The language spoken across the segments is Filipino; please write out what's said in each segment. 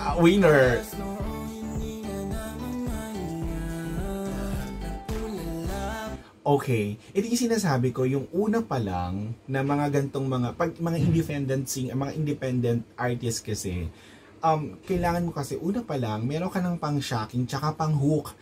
Winner! Okay, ito yung sinasabi ko, yung una pa lang na mga gantong mga independent artists kasi, kailangan mo kasi una pa lang, meron ka ng pang shocking tsaka pang hook.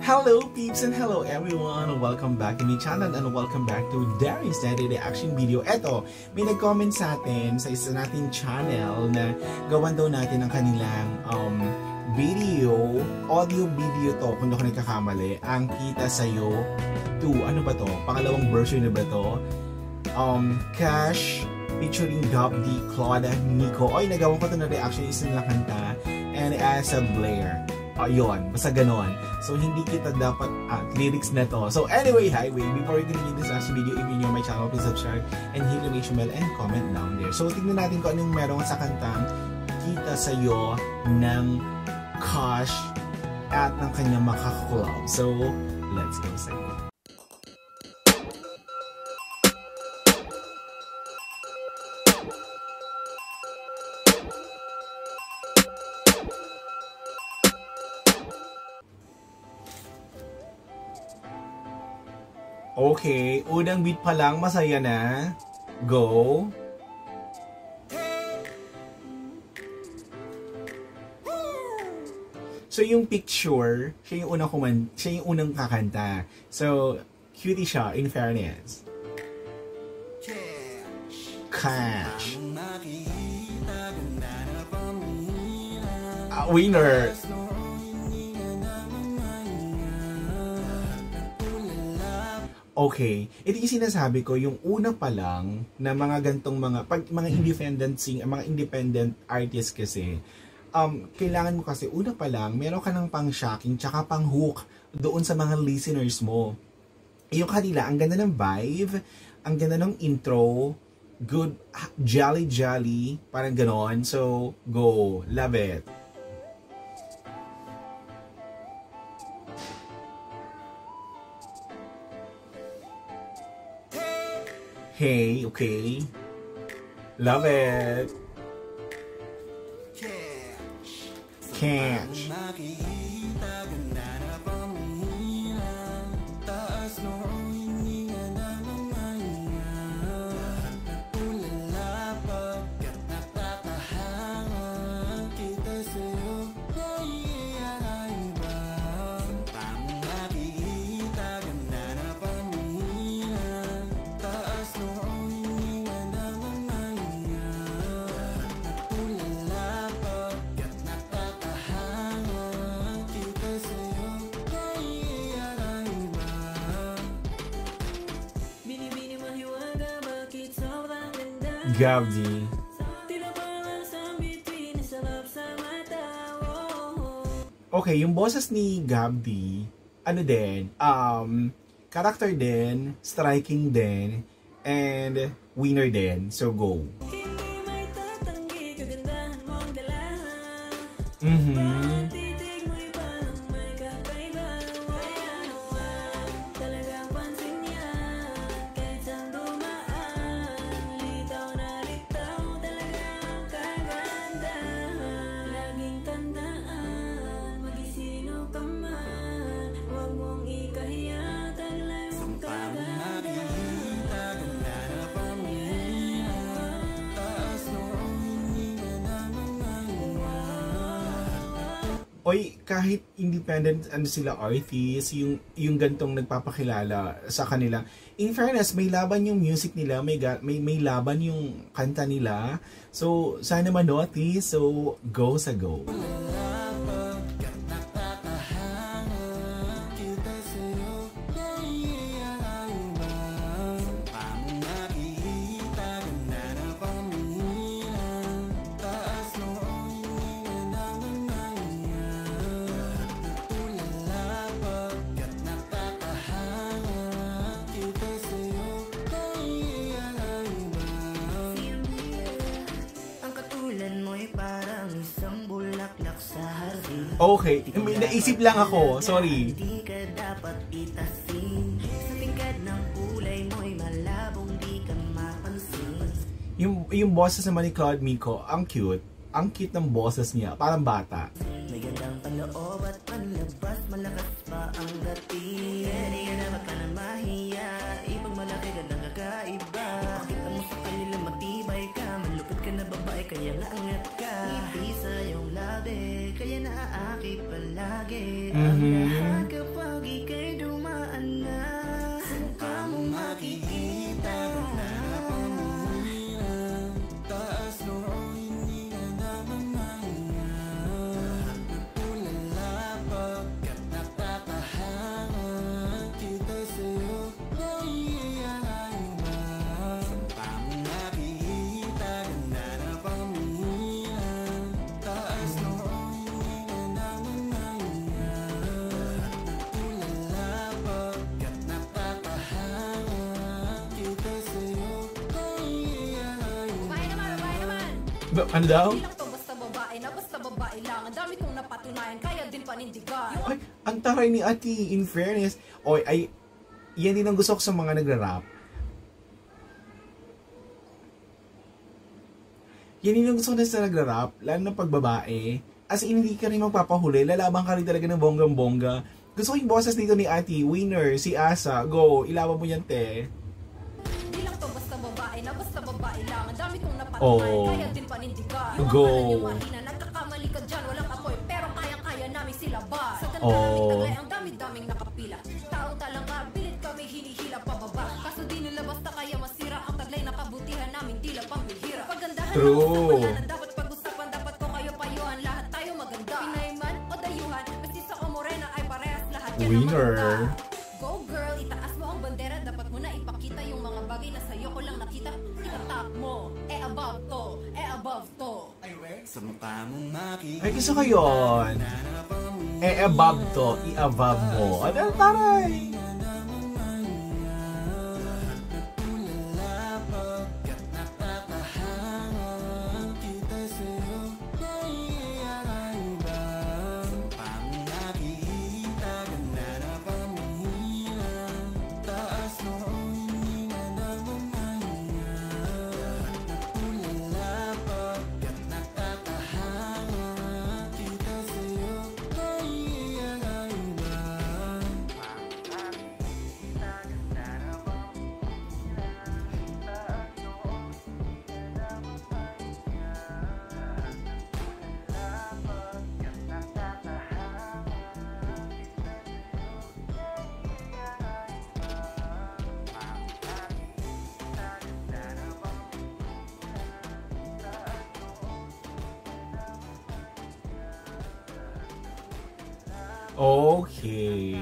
Hello peeps and hello everyone! Welcome back to my channel and welcome back to Darius Daddy Reaction Video. Eto, may nag-comment sa atin sa isa nating channel na gawan daw natin ang kanilang audio video to, kung ako nagkakamali, ang Kita Sa'yo 2. Ano ba to? Pangalawang version na ba to? Cash featuring Gab D, Claude, Nico. Oy, nagawa ko to na reaction, isa nilang kanta, and Asa Blair. Ayun, basta ganon. So, hindi kita dapat lyrics na to. So, anyway, before we continue this last video, if you're new on my channel, please subscribe and hit the notification bell and comment down there. So, tignan natin kung anong meron sa kantang Kita Sa'yo ng Cash at ng kanyang makakulab. So, let's go sa inyo. Okay, unang beat pa lang, masaya na. Go! So yung picture, siya yung unang kakanta. So, cutie siya, in fairness. Cash. Winner! Okay, ito yung sinasabi ko, yung una pa lang na mga gantong mga independent artists kasi, kailangan mo kasi una pa lang, meron ka ng pang shocking tsaka pang hook doon sa mga listeners mo. Yung kanila, ang ganda ng vibe, ang ganda ng intro, good, jolly, parang ganon. So, go, love it. Hey, okay. Love it. Cash. Gab D. Okay, yung boses ni Gab D, ano din, character din, striking din, and winner din. So, go. Oy, kahit independent sila artists, yung gantong nagpapakilala sa kanila. In fairness, may laban yung music nila, may laban yung kanta nila. So, sana manotice. So, go sa go. Okay, may naisip lang ako. Sorry. Di ka dapat itasin. Sa tingkad ng kulay mo'y malabong di ka mapansin. Yung boses naman ni Claude Miko, ang cute. Ang cute ng boses niya, parang bata. May gandang panloob at panlabas, malakas pa ang dating. Di ka dapat ka na mahiya, ibang malaki ka lang kakaiba. Pakita mo sa kanila matibay ka, malupit ka na babae kaya naangat ka. Ngiti sa iyong labi, kaya naaakit palagi. Ang lahat kapag ika'y dumaan na, sa mukha mo makikita na taas noong hindi ka naman mahinga. Nagpulala pagkat nakakahanga, kita sa'yo naiiyahay ba? Sa mo nakikita ganda na pamilya, taas noong hindi ka naman mahinga. Nagpulala pagkat nakakahanga, kita sa'yo naiiyahay ba? Babae naman. Ano daw? Hindi lang to basta babae na basta babae lang. Ang dami kong napatunayan, kaya din panindigan. Ay, ang taray ni Ate, in fairness. Oy, ay, yan din ang gusto ko sa mga nagra-rap. Yan din ang gusto ko na sa nagra-rap, lalo na pag babae. As in, hindi ka rin magpapahuli, lalaban ka rin talaga ng bonggang-bongga. Gusto ko yung boses dito ni Ate, winner, si Asa, go, ilaban mo yan, te. Hindi lang to basta babae na basta babae lang. Ang dami kong napatunayan, Oh. kaya din panindigan. Go. Yung akala niyo mahina, nagkakamali ka dyan, walang apoy. Pero kaya-kaya namin sila ba? Sa ganda Oh. naming tagay, ang dami-daming nakapila. Taong talang ka, pilit kami hinihila pababa. Kaso di nila basta kaya masira ang taglay na kabutihan namin, tila pambihira. Pagandahan True. ng usapan, wala na dapat pag-usapan, dapat ko kayo payuhan, lahat tayo maganda. Pinay man o dayuhan, mestiza o morena ay parehas lahat yan ang Winner. maganda. Go girl, itaas mo ang bandera, dapat mo na ipakita yung mga bagay na sa'yo ko lang nakita. Itatak mo, above to, above to. Sa mukha mo makikita Ay, gusto ko yun. Above to, i-above mo. Ano, taray? Okay.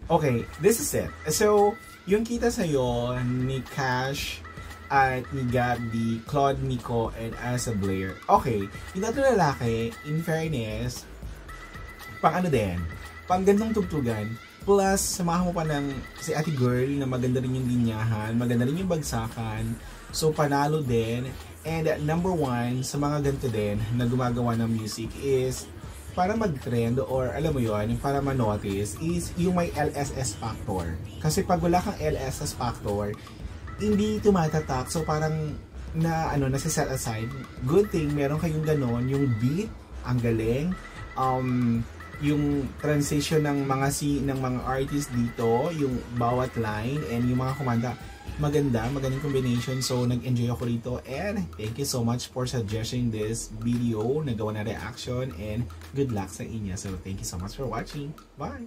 Okay, this is it. So, yung kita sa'yo ni Cash at ni Gabby, Claude Miko, and Asa Blair. Okay, yung tatlo lalaki, in fairness, pang ano din, pang gandang tugtugan, plus samahan mo pa ng si Ate Girl na maganda rin yung linyahan, maganda rin yung bagsakan, so panalo din. And number one, sa mga ganito din na gumagawa ng music is para mag-trend or alam mo yon, para ma-notice is yung may LSS factor. Kasi pag wala kang LSS factor, hindi tumatatak. So parang nasa-set aside. Good thing, meron kayong ganon. Yung beat, ang galing. Yung transition ng mga artist dito, yung bawat line, and yung mga kumanta, magandang combination. So nag-enjoy ako rito, and thank you so much for suggesting this video, nagawa na reaction, and good luck sa inyo. So thank you so much for watching. Bye!